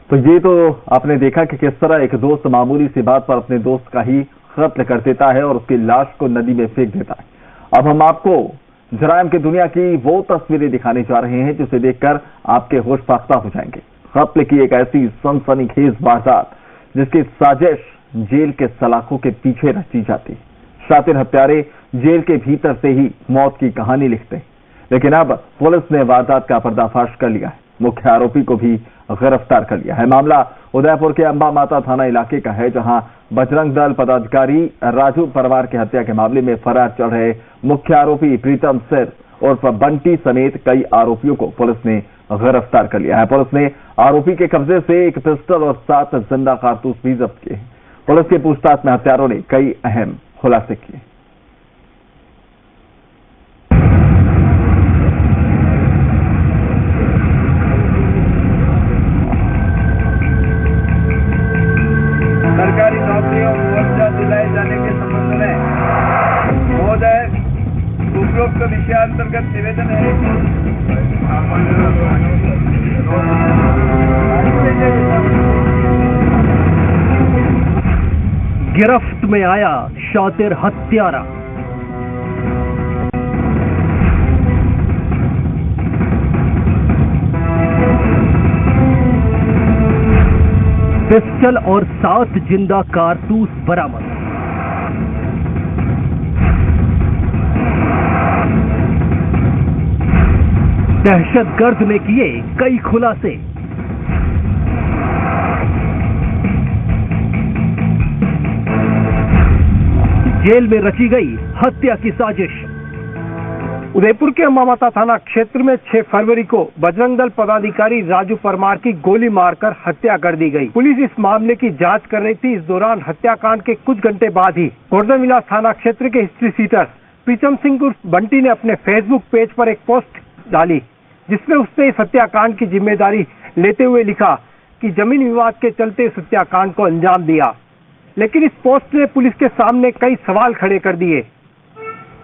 तो ये तो आपने देखा कि किस तरह एक दोस्त मामूली सी बात पर अपने दोस्त का ही कत्ल कर देता है और उसकी लाश को नदी में फेंक देता है। अब हम आपको जराइम की दुनिया की वो तस्वीरें दिखाने जा रहे हैं जिसे देखकर आपके होश फाख्ता हो जाएंगे। कत्ल की एक ऐसी सनसनीखेज वारदात जिसकी साजिश जेल के सलाखों के पीछे रची जाती है। शातिर हत्यारे जेल के भीतर से ही मौत की कहानी लिखते हैं, लेकिन अब पुलिस ने वारदात का पर्दाफाश कर लिया है। मुख्य आरोपी को भी गिरफ्तार कर लिया है। मामला उदयपुर के अंबा माता थाना इलाके का है, जहां बजरंग दल पदाधिकारी राजू परमार की हत्या के मामले में फरार चल रहे मुख्य आरोपी प्रीतम सिंह उर्फ बंटी समेत कई आरोपियों को पुलिस ने गिरफ्तार कर लिया है। पुलिस ने आरोपी के कब्जे से एक पिस्टल और 7 जिंदा कारतूस भी जब्त किए। पुलिस की पूछताछ में हत्यारों ने कई अहम खुलासे किए। सरकारी नौकरियों मुआवजा दिलाए जाने के संबंध में महोदय उपरोक्त विषयांतर्गत निवेदन है। गिरफ्त में आया शातिर हत्यारा। पिस्टल और 7 जिंदा कारतूस बरामद। दहशतगर्द ने किए कई खुलासे। जेल में रची गई हत्या की साजिश। उदयपुर के अंबा माता थाना क्षेत्र में 6 फरवरी को बजरंग दल पदाधिकारी राजू परमार की गोली मारकर हत्या कर दी गई। पुलिस इस मामले की जांच कर रही थी। इस दौरान हत्याकांड के कुछ घंटे बाद ही गोवर्धन विलास थाना क्षेत्र के हिस्ट्री सीटर प्रीतम सिंह उर्फ बंटी ने अपने फेसबुक पेज पर एक पोस्ट डाली, जिसमें उसने इस हत्याकांड की जिम्मेदारी लेते हुए लिखा कि जमीन विवाद के चलते इस हत्याकांड को अंजाम दिया। लेकिन इस पोस्ट ने पुलिस के सामने कई सवाल खड़े कर दिए।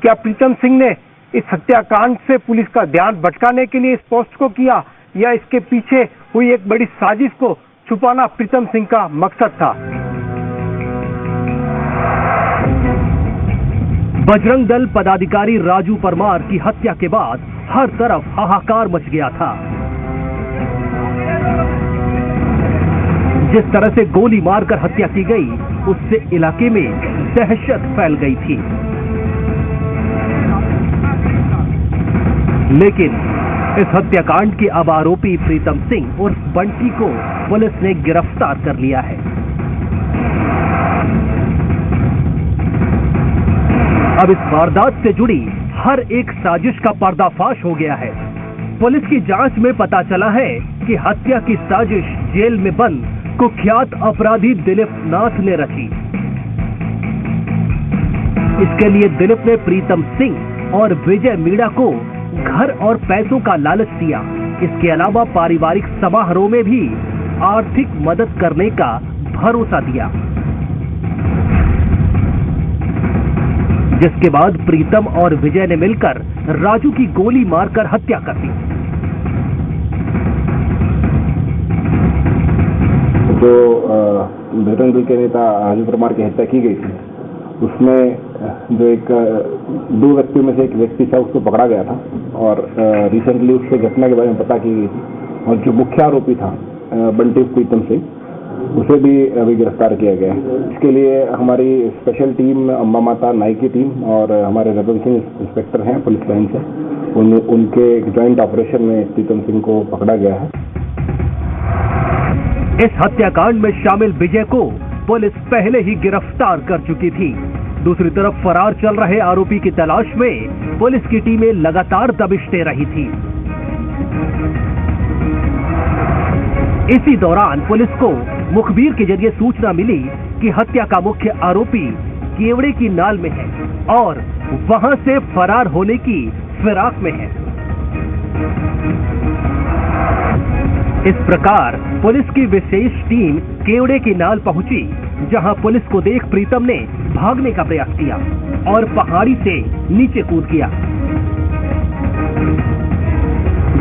क्या प्रीतम सिंह ने इस हत्याकांड से पुलिस का ध्यान भटकाने के लिए इस पोस्ट को किया, या इसके पीछे हुई एक बड़ी साजिश को छुपाना प्रीतम सिंह का मकसद था? बजरंग दल पदाधिकारी राजू परमार की हत्या के बाद हर तरफ हाहाकार मच गया था। जिस तरह से गोली मारकर हत्या की गई, उससे इलाके में दहशत फैल गई थी। लेकिन इस हत्याकांड के अब आरोपी प्रीतम सिंह उर्फ बंटी को पुलिस ने गिरफ्तार कर लिया है। अब इस वारदात से जुड़ी हर एक साजिश का पर्दाफाश हो गया है। पुलिस की जांच में पता चला है कि हत्या की साजिश जेल में बंद कुख्यात अपराधी दिलीप नाथ ने रची। इसके लिए दिलीप ने प्रीतम सिंह और विजय मीणा को घर और पैसों का लालच दिया। इसके अलावा पारिवारिक समारोह में भी आर्थिक मदद करने का भरोसा दिया, जिसके बाद प्रीतम और विजय ने मिलकर राजू की गोली मारकर हत्या कर दी। जो बजरंग दल के नेता राजू परमार की हत्या की गई थी, उसमें जो एक 2 व्यक्तियों में से एक व्यक्ति था, उसको पकड़ा गया था और रिसेंटली उसके घटना के बारे में पता की गई थी। और जो मुख्य आरोपी था बंटी प्रीतम सिंह, उसे भी अभी गिरफ्तार किया गया है। इसके लिए हमारी स्पेशल टीम अंबा माता नाई की टीम और हमारे रतन सिंह इंस्पेक्टर हैं पुलिस लाइन से, उनके एक ज्वाइंट ऑपरेशन में प्रीतम सिंह को पकड़ा गया है। इस हत्याकांड में शामिल विजय को पुलिस पहले ही गिरफ्तार कर चुकी थी। दूसरी तरफ फरार चल रहे आरोपी की तलाश में पुलिस की टीमें लगातार दबिश दे रही थी। इसी दौरान पुलिस को मुखबिर के जरिए सूचना मिली कि हत्या का मुख्य आरोपी केवड़े की नाल में है और वहां से फरार होने की फिराक में है। इस प्रकार पुलिस की विशेष टीम केवड़े की नाल पहुंची, जहां पुलिस को देख प्रीतम ने भागने का प्रयास किया और पहाड़ी से नीचे कूद गया,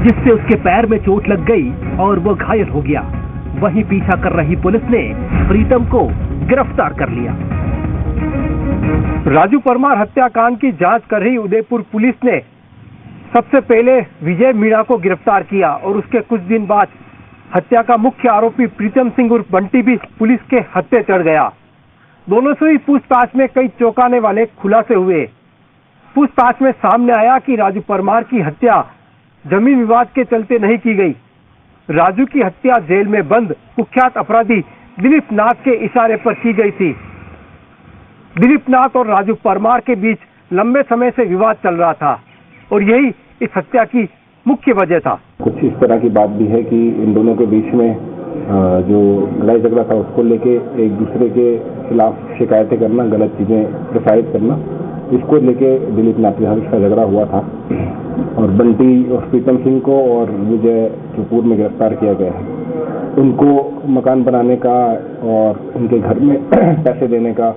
जिससे उसके पैर में चोट लग गई और वो घायल हो गया। वहीं पीछा कर रही पुलिस ने प्रीतम को गिरफ्तार कर लिया। राजू परमार हत्याकांड की जांच कर रही उदयपुर पुलिस ने सबसे पहले विजय मीणा को गिरफ्तार किया और उसके कुछ दिन बाद हत्या का मुख्य आरोपी प्रीतम सिंह उर्फ बंटी भी पुलिस के हत्थे चढ़ गया। दोनों से ही पूछताछ में कई चौंकाने वाले खुलासे हुए। पूछताछ में सामने आया कि राजू परमार की हत्या जमीन विवाद के चलते नहीं की गई। राजू की हत्या जेल में बंद कुख्यात अपराधी दिलीप नाथ के इशारे पर की गई थी। दिलीप नाथ और राजू परमार के बीच लंबे समय से विवाद चल रहा था और यही इस हत्या की मुख्य वजह था। कुछ इस तरह की बात भी है कि इन दोनों के बीच में जो लड़ाई झगड़ा था उसको लेके एक दूसरे के खिलाफ शिकायतें करना, गलत चीजें प्रसारित करना, इसको लेके दिलीप नाथ के साथ इसका झगड़ा हुआ था और बंटी और प्रीतम सिंह को और विजय जो पूर्व में गिरफ्तार किया गया है उनको मकान बनाने का और उनके घर में पैसे देने का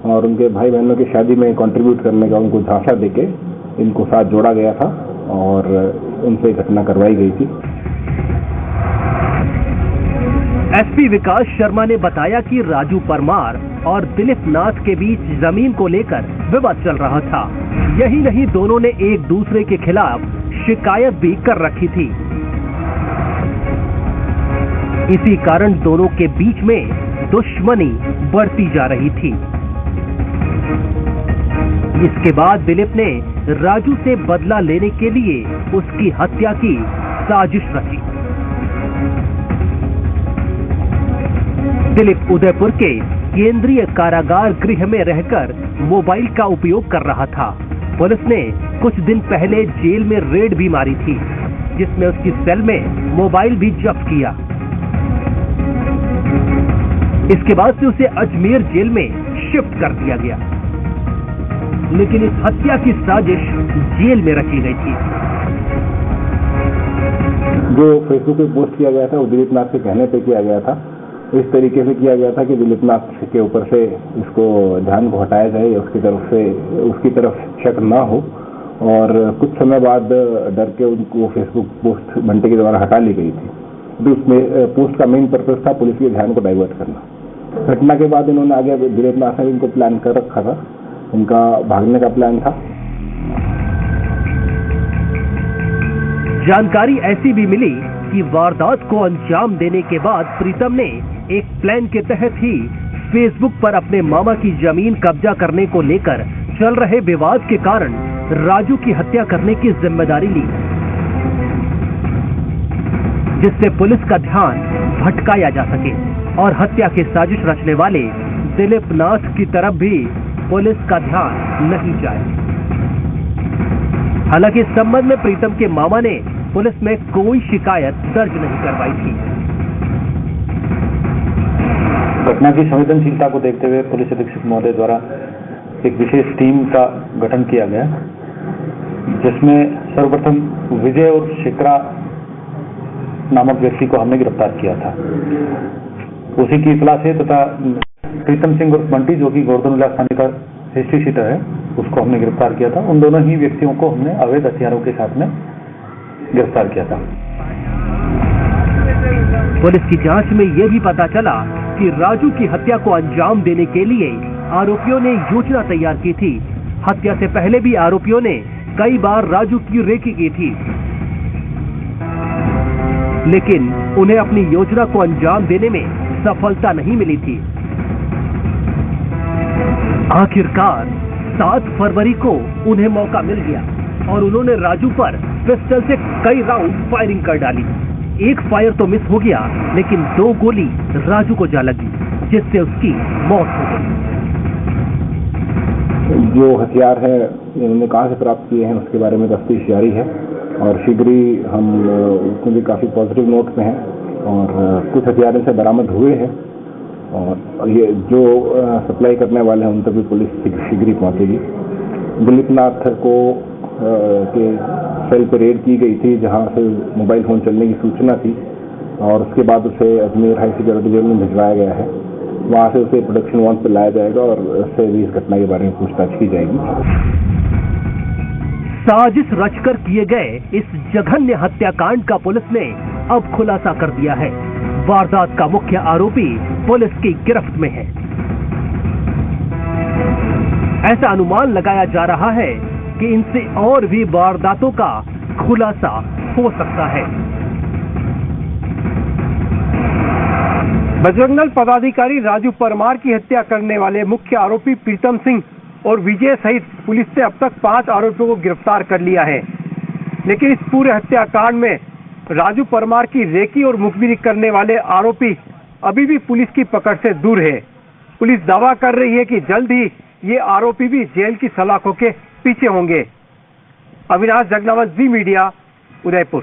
और उनके भाई बहनों की शादी में कंट्रीब्यूट करने का उनको झांसा देके इनको साथ जोड़ा गया था और उनसे घटना करवाई गई थी। एसपी विकास शर्मा ने बताया कि राजू परमार और दिलीप नाथ के बीच जमीन को लेकर विवाद चल रहा था। यही नहीं, दोनों ने एक दूसरे के खिलाफ शिकायत भी कर रखी थी। इसी कारण दोनों के बीच में दुश्मनी बढ़ती जा रही थी। इसके बाद दिलीप ने राजू से बदला लेने के लिए उसकी हत्या की साजिश रची। दिलीप उदयपुर के केंद्रीय कारागार गृह में रहकर मोबाइल का उपयोग कर रहा था। पुलिस ने कुछ दिन पहले जेल में रेड भी मारी थी, जिसमें उसकी सेल में मोबाइल भी जब्त किया। इसके बाद से उसे अजमेर जेल में शिफ्ट कर दिया गया, लेकिन इस हत्या की साजिश जेल में रची गई थी। जो फेसबुक पे पोस्ट किया गया था वो दिलीप नाथ के कहने पे किया गया था। इस तरीके से किया गया था कि दिलीप नाथ के ऊपर से इसको ध्यान को हटाया जाए, उसकी तरफ शक ना हो और कुछ समय बाद डर के उनको फेसबुक पोस्ट बंटी के द्वारा हटा ली गई थी। तो उसमें पोस्ट का मेन पर्पस था पुलिस के ध्यान को डाइवर्ट करना। घटना के बाद इन्होंने आगे दिलीप नाथ ने इनको प्लान कर रखा था, उनका भागने का प्लान था। जानकारी ऐसी भी मिली कि वारदात को अंजाम देने के बाद प्रीतम ने एक प्लान के तहत ही फेसबुक पर अपने मामा की जमीन कब्जा करने को लेकर चल रहे विवाद के कारण राजू की हत्या करने की जिम्मेदारी ली, जिससे पुलिस का ध्यान भटकाया जा सके और हत्या की साजिश रचने वाले दिलीप नाथ की तरफ भी पुलिस का ध्यान नहीं जाए। हालांकि इस संबंध में प्रीतम के मामा ने पुलिस में कोई शिकायत दर्ज नहीं करवाई थी। घटना की संवेदनशीलता को देखते हुए पुलिस अधीक्षक महोदय द्वारा एक विशेष टीम का गठन किया गया, जिसमें सर्वप्रथम विजय और शिकरा नामक व्यक्ति को हमने गिरफ्तार किया था। उसी की इतला से तथा प्रीतम सिंह और बंटी जो कि गोवर्धन थाने का हिस्ट्री शीटर है, उसको हमने गिरफ्तार किया था। उन दोनों ही व्यक्तियों को हमने अवैध हथियारों के साथ में गिरफ्तार किया था। पुलिस की जांच में यह भी पता चला कि राजू की हत्या को अंजाम देने के लिए आरोपियों ने योजना तैयार की थी। हत्या से पहले भी आरोपियों ने कई बार राजू की रेकी की थी, लेकिन उन्हें अपनी योजना को अंजाम देने में सफलता नहीं मिली थी। आखिरकार 7 फरवरी को उन्हें मौका मिल गया और उन्होंने राजू पर पिस्टल से कई राउंड फायरिंग कर डाली। एक फायर तो मिस हो गया, लेकिन 2 गोली राजू को जा लगी, जिससे उसकी मौत हो गई। जो हथियार है इन्होंने कहां से प्राप्त किए हैं उसके बारे में तफ्तीश जारी है और शीघ्र ही हम उसमें भी काफी पॉजिटिव नोट पे हैं और कुछ हथियार से बरामद हुए हैं और ये जो सप्लाई करने वाले हैं उन तक भी पुलिस शीघ्र ही पहुंचेगी। दिलीप नाथ को के सेल पर रेड की गई थी, जहां से मोबाइल फोन चलने की सूचना थी और उसके बाद उसे अजमेर हाई सिक्योरिटी जेल में भिजवाया गया है। वहां से उसे प्रोडक्शन वारंट पर लाया जाएगा और उससे भी इस घटना के बारे में पूछताछ की जाएगी। साजिश रचकर किए गए इस जघन्य हत्याकांड का पुलिस ने अब खुलासा कर दिया है। वारदात का मुख्य आरोपी पुलिस की गिरफ्त में है। ऐसा अनुमान लगाया जा रहा है कि इनसे और भी वारदातों का खुलासा हो सकता है। बजरंग दल पदाधिकारी राजू परमार की हत्या करने वाले मुख्य आरोपी प्रीतम सिंह और विजय सहित पुलिस ने अब तक 5 आरोपियों को गिरफ्तार कर लिया है। लेकिन इस पूरे हत्याकांड में राजू परमार की रेकी और मुखबिरी करने वाले आरोपी अभी भी पुलिस की पकड़ से दूर है। पुलिस दावा कर रही है कि जल्द ही ये आरोपी भी जेल की सलाखों के पीछे होंगे। अविनाश जगनावत, जी मीडिया, उदयपुर।